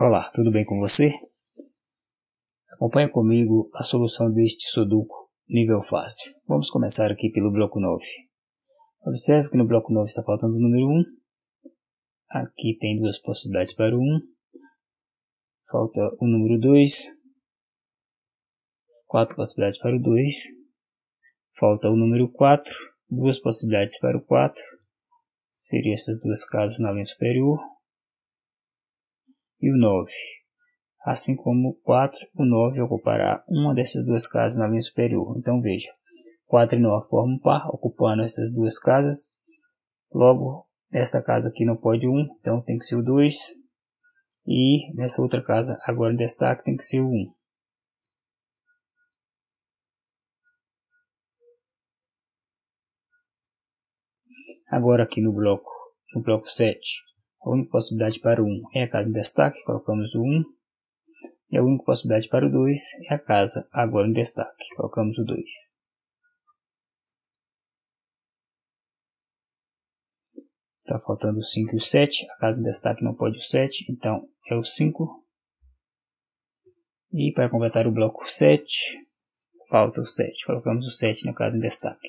Olá, tudo bem com você? Acompanhe comigo a solução deste Sudoku nível fácil. Vamos começar aqui pelo bloco 9. Observe que no bloco 9 está faltando o número 1. Aqui tem duas possibilidades para o 1. Falta o número 2. 4 possibilidades para o 2. Falta o número 4. Duas possibilidades para o 4. Seriam essas duas casas na linha superior. E o 9. Assim como o 4, o 9 ocupará uma dessas duas casas na linha superior. Então veja, 4 e 9 formam um par, ocupando essas duas casas. Logo, esta casa aqui não pode 1, então tem que ser o 2. E nessa outra casa, agora em destaque, tem que ser o 1. Agora aqui no bloco 7, a única possibilidade para o 1 é a casa em destaque, colocamos o 1. E a única possibilidade para o 2 é a casa agora em destaque, colocamos o 2. Está faltando o 5 e o 7, a casa em destaque não pode o 7, então é o 5. E para completar o bloco 7, falta o 7, colocamos o 7 na casa em destaque.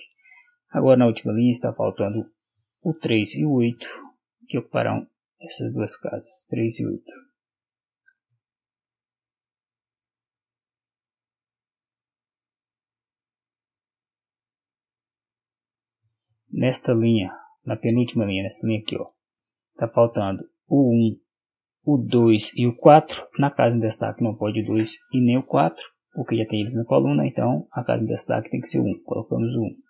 Agora na última linha está faltando o 3 e o 8, que ocuparão essas duas casas, 3 e 8. Nesta linha, na penúltima linha, nessa linha aqui, ó, está faltando o 1, o 2 e o 4. Na casa em destaque não pode o 2 e nem o 4, porque já tem eles na coluna, então a casa em destaque tem que ser o 1. Colocamos o 1.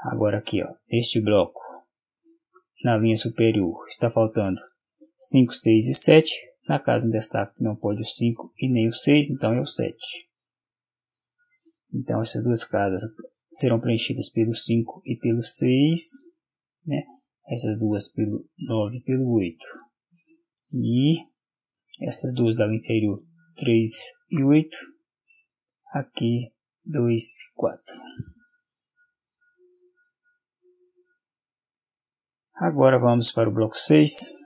Agora aqui, ó, este bloco, na linha superior, está faltando 5, 6 e 7. Na casa em destaque não pode o 5 e nem o 6, então é o 7. Então essas duas casas serão preenchidas pelo 5 e pelo 6, né? Essas duas pelo 9 e pelo 8. E essas duas da linha inferior, 3 e 8. Aqui 2 e 4. Agora vamos para o bloco 6.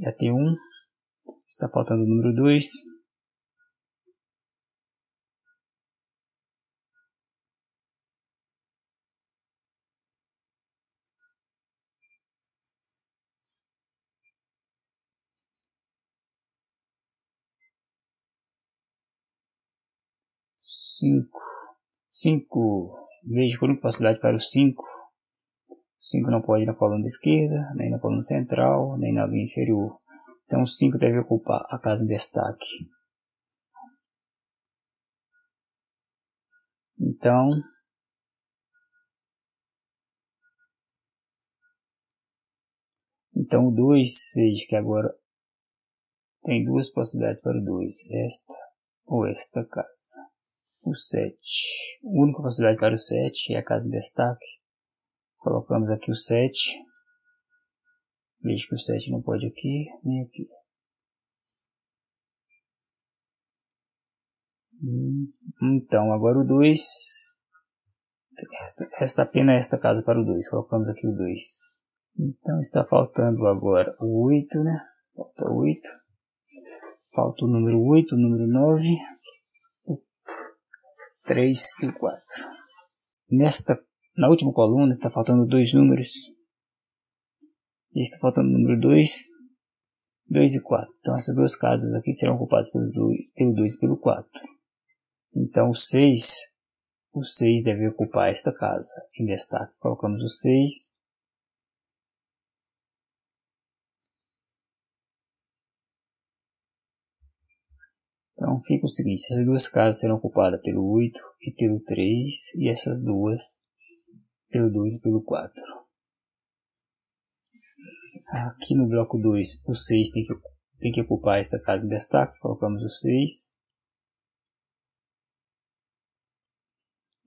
Já tem 1. Está faltando o número 2. Cinco. Veja por possibilidade para o 5. 5 não pode ir na coluna esquerda, nem na coluna central, nem na linha inferior. Então o 5 deve ocupar a casa em destaque. Então o 2, veja que agora tem duas possibilidades para o 2. Esta ou esta casa. O 7. A única possibilidade para o 7 é a casa em destaque. Colocamos aqui o 7. Veja que o 7 não pode aqui, nem aqui. Então, agora o 2. Resta apenas esta casa para o 2. Colocamos aqui o 2. Então, está faltando agora o 8, né? Falta o 8. Falta o número 8, o número 9, o 3 e o 4. Na última coluna está faltando dois números. E está faltando o número 2, 2 e 4. Então essas duas casas aqui serão ocupadas pelo 2 e pelo 4. Então o 6 deve ocupar esta casa em destaque. Colocamos o 6. Então fica o seguinte, essas duas casas serão ocupadas pelo 8 e pelo 3, e essas duas pelo 2 e pelo 4. Aqui no bloco 2, o 6 tem que ocupar esta casa em destaque, colocamos o 6.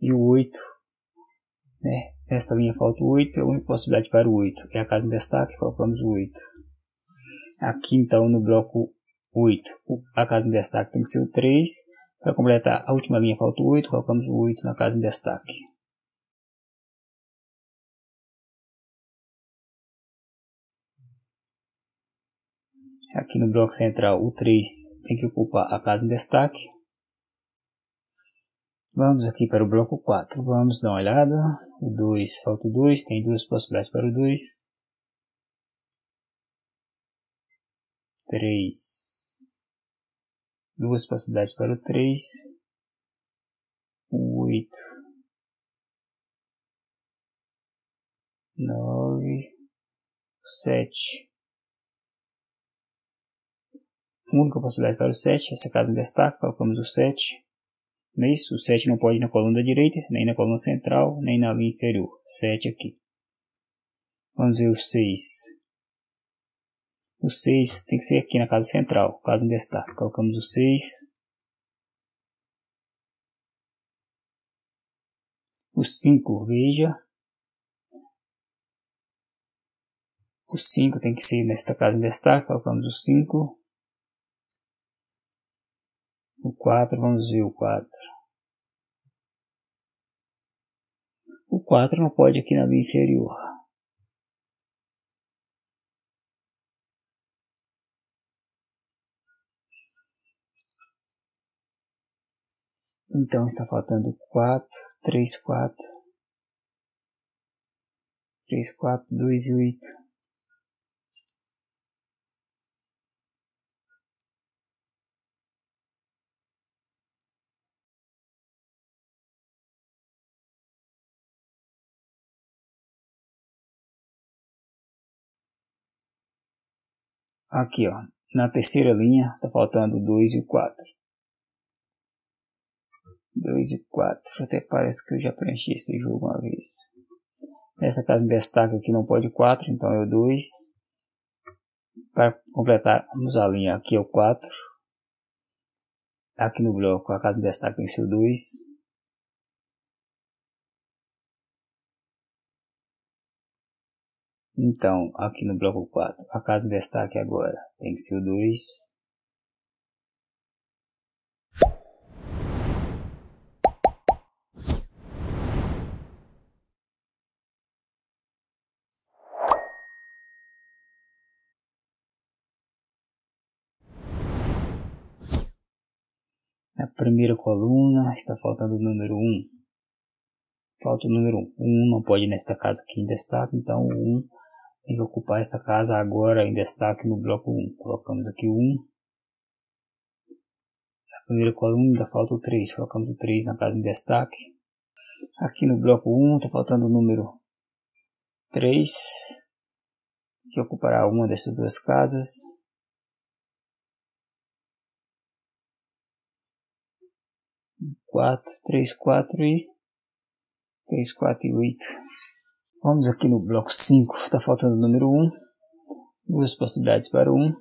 E o 8, né? Nesta linha falta o 8, a única possibilidade para o 8 é a casa em destaque, colocamos o 8. Aqui então no bloco 8, a casa em destaque tem que ser o 3, Para completar a última linha falta o 8, colocamos o 8 na casa em destaque. Aqui no bloco central o 3 tem que ocupar a casa em destaque. Vamos aqui para o bloco 4, vamos dar uma olhada. O 2, falta o 2, tem duas possibilidades para o 2. 3, duas possibilidades para o 3. 8, 9, 7. Única possibilidade para o 7, essa casa em destaque, colocamos o 7. Não é isso? O 7 não pode ir na coluna da direita, nem na coluna central, nem na linha inferior. 7 aqui. Vamos ver o 6. O 6 tem que ser aqui na casa central, casa em destaque. Colocamos o 6. O 5, veja. O 5 tem que ser nesta casa em destaque, colocamos o 5. O 4, vamos ver o 4. O 4 não pode aqui na linha inferior. Então está faltando 4, 3, 4. 3, 4, 2 e 8. Aqui, ó, na terceira linha está faltando 2 e 4. 2 e 4. Até parece que eu já preenchi esse jogo uma vez. Nesta casa em destaque aqui não pode 4, então é o 2. Para completarmos a linha, aqui é o 4. Aqui no bloco a casa em destaque tem que ser o 2. Então, aqui no bloco 4, a casa em destaque agora tem que ser o 2. Na primeira coluna está faltando o número 1. Falta o número 1. O 1 não pode ir nesta casa aqui em destaque, então o 1 tem que ocupar esta casa agora em destaque no bloco 1. Colocamos aqui o 1. Na primeira coluna ainda falta o 3. Colocamos o 3 na casa em destaque. Aqui no bloco 1 está faltando o número 3, que ocupará uma dessas duas casas. 4, 3, 4 e 3, 4 e 8. Vamos aqui no bloco 5, está faltando o número 1. Duas possibilidades para o 1.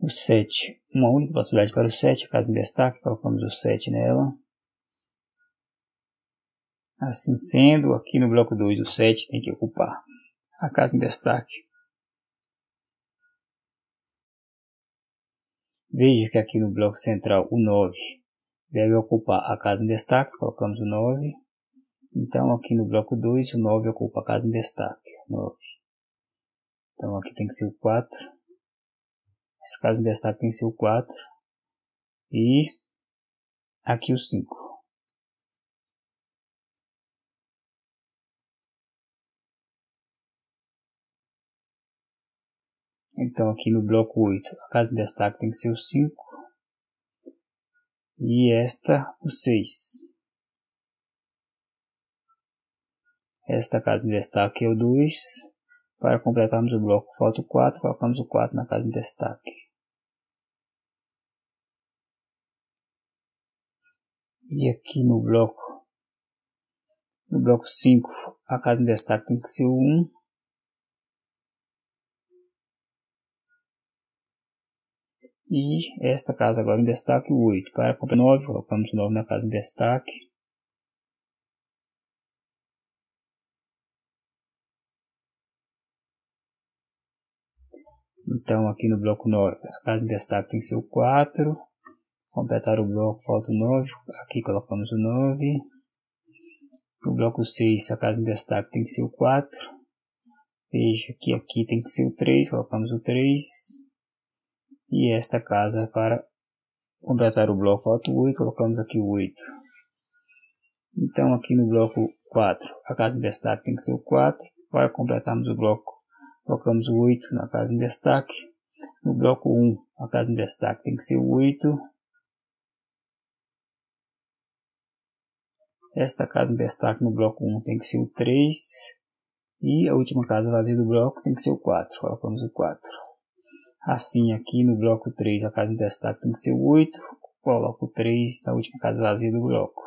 O 7, uma única possibilidade para o 7, a casa em destaque, colocamos o 7 nela. Assim sendo, aqui no bloco 2 o 7 tem que ocupar a casa em destaque. Veja que aqui no bloco central o 9 deve ocupar a casa em destaque, colocamos o 9. Então aqui no bloco 2 o 9 ocupa a casa em destaque, 9. Então aqui tem que ser o 4. Esse caso em destaque tem que ser o 4. E aqui o 5. Então aqui no bloco 8 a casa em destaque tem que ser o 5. E esta o 6. Esta casa em destaque é o 2. Para completarmos o bloco falta o 4, colocamos o 4 na casa em destaque. E aqui no bloco 5, a casa em destaque tem que ser o 1. E esta casa agora em destaque o 8. Para completar o 9, colocamos o 9 na casa em destaque. Então aqui no bloco 9, a casa em destaque tem que ser o 4. Completar o bloco, falta o 9. Aqui colocamos o 9. No bloco 6, a casa em destaque tem que ser o 4. Veja que aqui tem que ser o 3. Colocamos o 3. E esta casa, para completar o bloco, falta o 8. Colocamos aqui o 8. Então aqui no bloco 4, a casa em destaque tem que ser o 4. Para completarmos o bloco, colocamos o 8 na casa em destaque. No bloco 1, a casa em destaque tem que ser o 8. Esta casa em destaque no bloco 1 tem que ser o 3. E a última casa vazia do bloco tem que ser o 4. Colocamos o 4. Assim, aqui no bloco 3, a casa em destaque tem que ser o 8. Coloco o 3 na última casa vazia do bloco.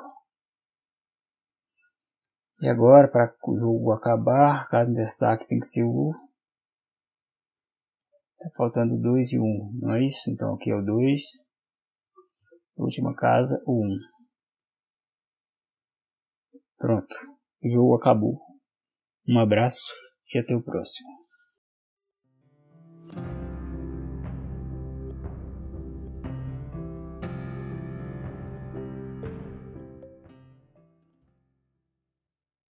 E agora, para o jogo acabar, a casa em destaque tem que ser o... Está faltando 2 e 1, não é isso? Então aqui é o 2. A última casa, o 1. Pronto, o jogo acabou. Um abraço e até o próximo.